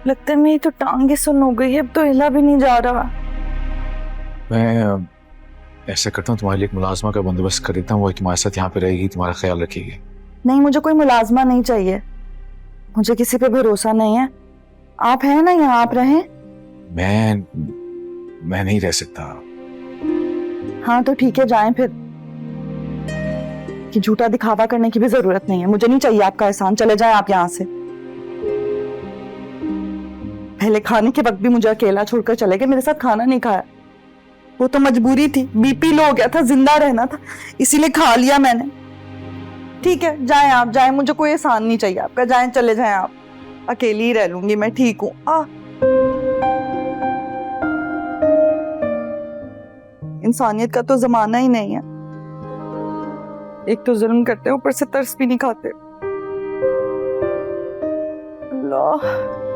लगता है मेरी तो टांगे सुन हो गई है, अब तो हिला भी नहीं जा रहा। मैं ऐसा करता हूँ, तुम्हारे लिए एक मुलाजमा का बंदोबस्त कर देता हूँ, वो तुम्हारे साथ यहाँ पे रहेगी, तुम्हारा ख्याल रखेगी। नहीं, मुझे कोई मुलाजमा नहीं चाहिए, मुझे किसी पे भरोसा नहीं है। आप हैं ना यहाँ, आप रहें। मैं नहीं रह सकता। हाँ तो ठीक है, जाएं फिर। कि झूठा दिखावा करने की भी जरूरत नहीं है, मुझे नहीं चाहिए आपका एहसान, चले जाएं आप यहाँ से। पहले खाने के वक्त भी मुझे अकेला छोड़कर चले गए, मेरे साथ खाना नहीं खाया। वो तो मजबूरी थी, बीपी लो हो गया था, जिंदा रहना था, इसीलिए खा लिया मैंने। ठीक है, जाएं आप, जाएं, मुझे कोई एहसान नहीं चाहिए आपका, जाएं, चले जाएं आप। अकेली ही रह लूंगी मैं, ठीक हूँ। इंसानियत का तो जमाना ही नहीं है। एक तो जुल्म करते हैं, ऊपर से तरस भी नहीं खाते। अल्लाह।